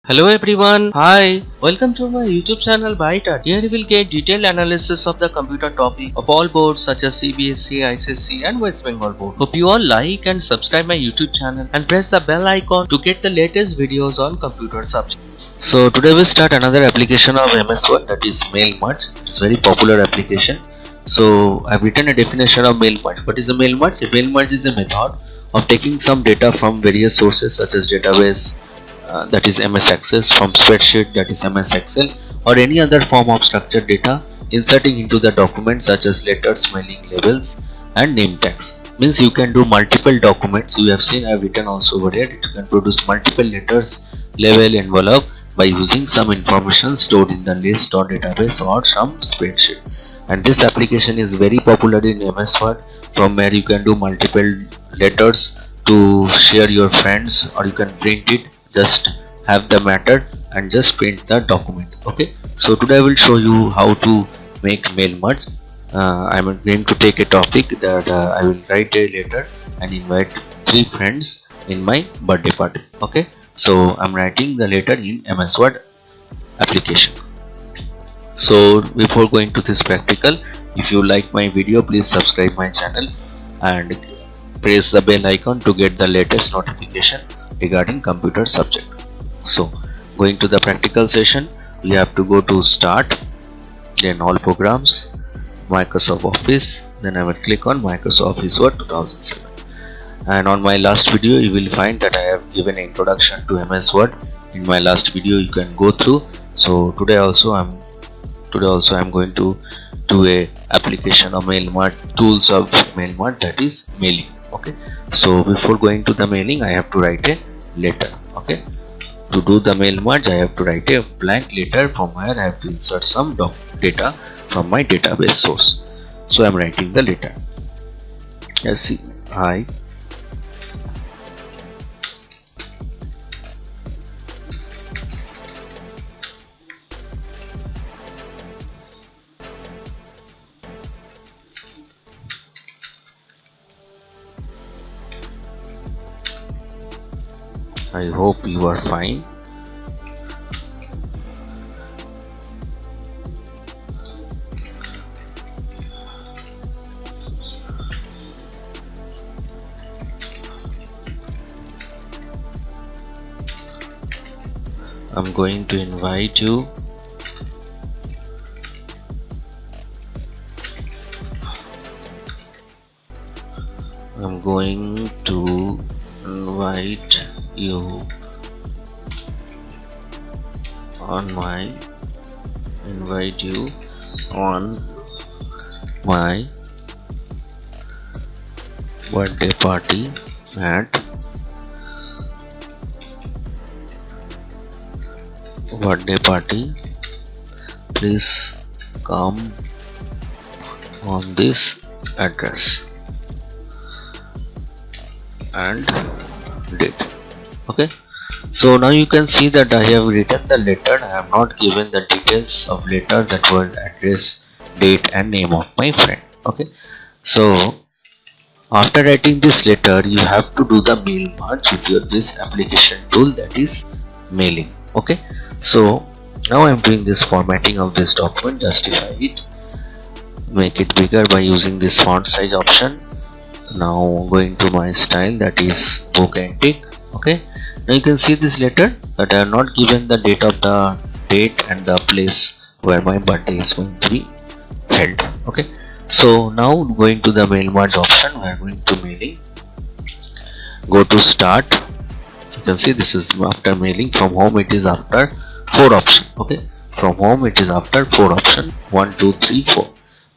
Hello everyone, hi, welcome to my YouTube channel Byte. Here you will get detailed analysis of the computer topic of all boards such as CBSE, ICSE and West Bengal board. Hope you all like and subscribe my YouTube channel and press the bell icon to get the latest videos on computer subject. So today we start another application of MS Word, that is mail merge. It's very popular application. So I've written a definition of mail merge. What is a mail merge? A mail merge is a method of taking some data from various sources such as database, that is MS Access, from spreadsheet, that is MS Excel, or any other form of structured data, inserting into the document such as letters, mailing labels and name tags. Means you can do multiple documents. You have seen I have written also over here. You can produce multiple letters, label, envelope by using some information stored in the list or database or some spreadsheet. And this application is very popular in MS Word, from where you can do multiple letters to share your friends, or you can print it. Just have the matter and just print the document. Okay, so today I will show you how to make mail merge. I'm going to take a topic that I will write a letter and invite 3 friends in my birthday party. Okay, so I'm writing the letter in MS Word application. So before going to this practical, if you like my video, please subscribe my channel and press the bell icon to get the latest notification regarding computer subject. So going to the practical session, we have to go to start, then all programs, Microsoft Office, then I will click on Microsoft Office Word 2007. And on my last video you will find that I have given an introduction to MS Word. In my last video you can go through. So today also I'm going to do a application of mail merge, tools of mail merge, that is mailing. Okay, so before going to the mailing I have to write a letter. Okay, to do the mail merge I have to write a blank letter from where I have to insert some data from my database source. So I am writing the letter. Let's see. Hi, I hope you are fine. I'm going to invite you. I'm going to invite you on my birthday party at please come on this address and date. Okay, so now you can see that I have written the letter. I have not given the details of letter, that was address, date and name of my friend. Okay, so after writing this letter you have to do the mail merge with this application tool, that is mailing. Okay, so now I am doing this formatting of this document. Justify it, make it bigger by using this font size option. Now going to my style, that is book antique. Okay, now you can see this letter that I have not given the date and the place where my birthday is going to be held. Okay, so now going to the mail merge option, we are going to mailing. Go to start. You can see this is after mailing. From home it is after 4 option. Okay, from home it is after 4 option, 1 2 3 4.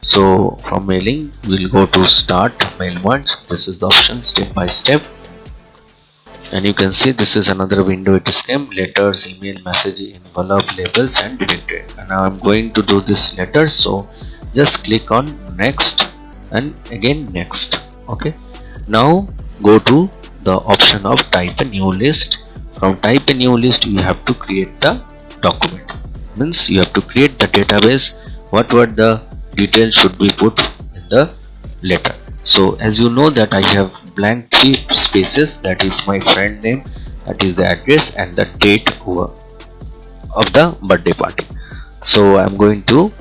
So from mailing we'll go to start mail merge. This is the option step by step, and you can see this is another window. It is came letters, email, message, envelope, labels and directory. And now I'm going to do this letter, so just click on next and again next. Okay, now go to the option of type a new list. From type a new list you have to create the document. Means you have to create the database, what were the details should be put in the letter. So as you know that I have blank 3 spaces, that is my friend name, that is the address and the date over of the birthday party. So I'm going to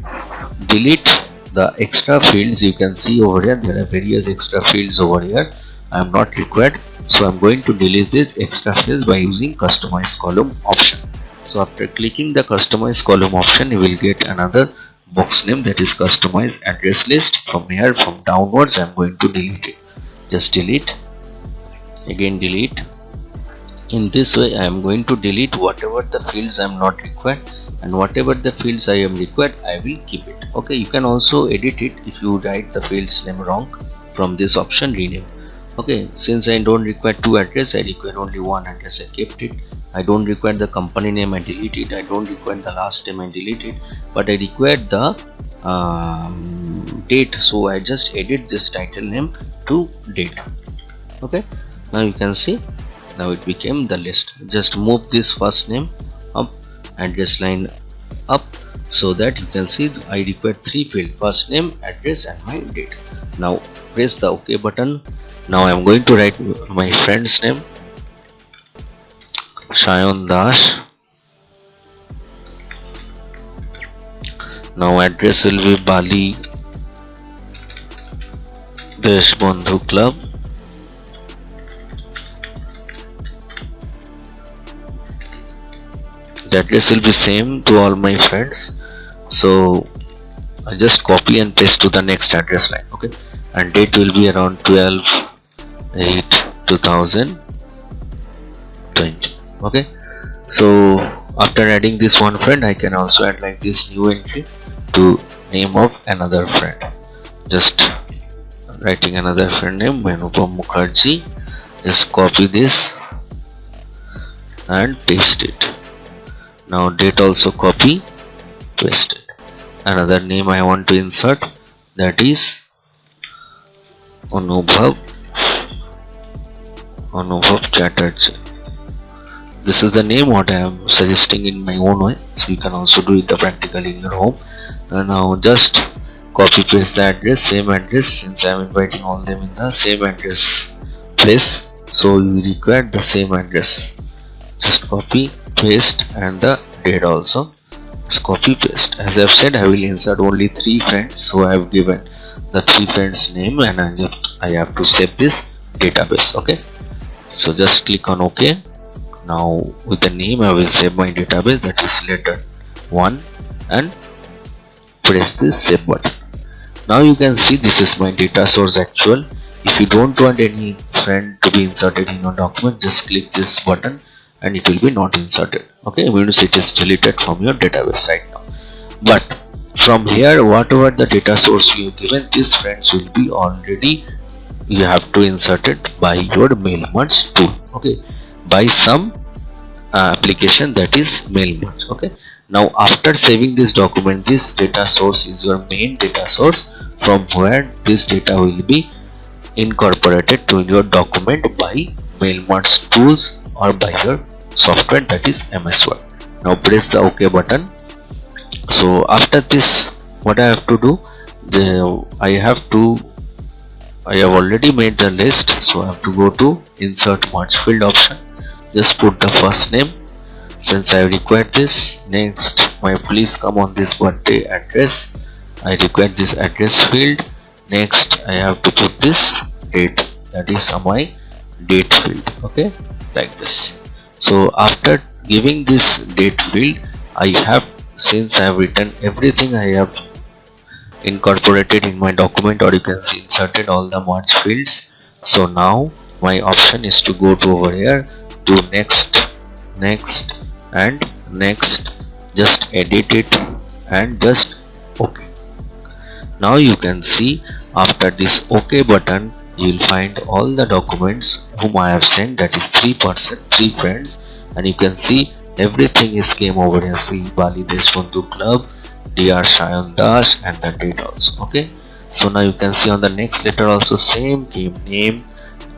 delete the extra fields. You can see over here there are various extra fields over here. I'm not required, so I'm going to delete this extra fields by using customize column option. So after clicking the customize column option, you will get another box name, that is customize address list. From here, from downwards, I'm going to delete it. Just delete, again delete. In this way I am going to delete whatever the fields I am not required, and whatever the fields I am required I will keep it. Okay, you can also edit it if you write the fields name wrong. From this option, rename. Okay, since I don't require two address, I require only one address, I kept it. I don't require the company name, I delete it. I don't require the last name, I delete it. But I require the date, so I just edit this title name to date. Okay, now you can see, now it became the list. Just move this first name up, address line up, so that you can see I require three fields: first name, address, and my date. Now press the OK button. Now I am going to write my friend's name, Shayan Dash. Now address will be Bali Deshbandhu Club. The address will be same to all my friends, so I just copy and paste to the next address line. Okay, and date will be around 12/8/2020. Okay, so after adding this one friend, I can also add like this new entry to name of another friend. Just writing another friend name, Manupam Mukherjee. Just copy this and paste it. Now date also copy, paste it. Another name I want to insert, that is Anubhav Chatterjee. This is the name what I am suggesting in my own way, so you can also do it practically in your home. And now just copy paste the address, same address, since I am inviting all them in the same address place, so you require the same address. Just copy paste, and the date also just copy paste. As I have said, I will insert only three friends, so I have given the three friends name, and I have to save this database. Okay, so just click on OK. Now with the name I will save my database, that is letter 1, and press this save button. Now you can see this is my data source actual. If you don't want any friend to be inserted in your document, just click this button and it will be not inserted. Okay, means it is deleted from your database right now. But from here, whatever the data source you have given, these friends will be already, you have to insert it by your MailMerge tool. Okay, by some application, that is MailMerge. Okay, now after saving this document, this data source is your main data source from where this data will be incorporated to your document by MailMerge tools or by your software, that is MS Word. Now press the OK button. So after this, what I have to do, I have already made the list, so I have to go to insert merge field option. Just put the first name, since I require this. Next, please come on this birthday address, I require this address field. Next, I have to put this date, that is my date field. Okay, like this. So after giving this date field, since I have written everything, I have incorporated in my document, or you can see inserted all the merge fields. So now my option is to go to over here, do next, and next, just edit it and just OK. Now you can see after this OK button, you will find all the documents whom I have sent, that is 3 friends, and you can see everything is came over here. See Bali Deshbandhu Club, Dr. Shayan Dash, and the date also. Okay, so now you can see on the next letter also same came name,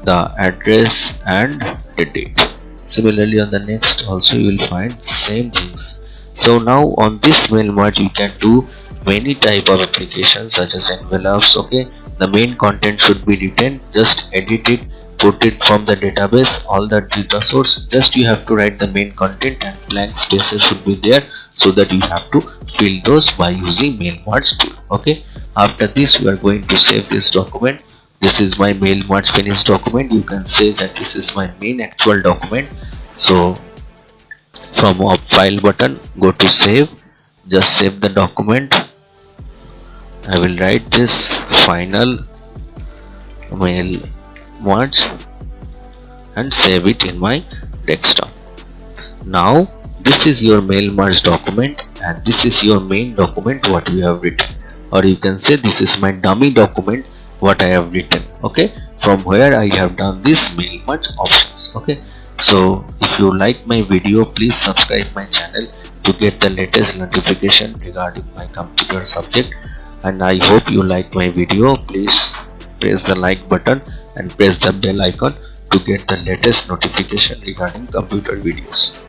the address, and the date. Similarly on the next also you will find the same things. So now on this MailMerge you can do many type of applications such as envelopes. Okay, the main content should be written, just edit it put it from the database, all the data source. Just you have to write the main content and blank spaces should be there, so that you have to fill those by using mail merge tool. Okay, after this we are going to save this document. This is my mail merge finished document. You can say that this is my main actual document. So from a file button, go to save, just save the document. I will write this final mail merge and save it in my desktop. Now this is your mail merge document, and this is your main document what you have written, or you can say this is my dummy document what I have written. Okay, from where I have done this mail merge options. Okay, so if you like my video, please subscribe my channel to get the latest notification regarding my computer subject. And I hope you like my video. Please press the like button and press the bell icon to get the latest notification regarding computer videos.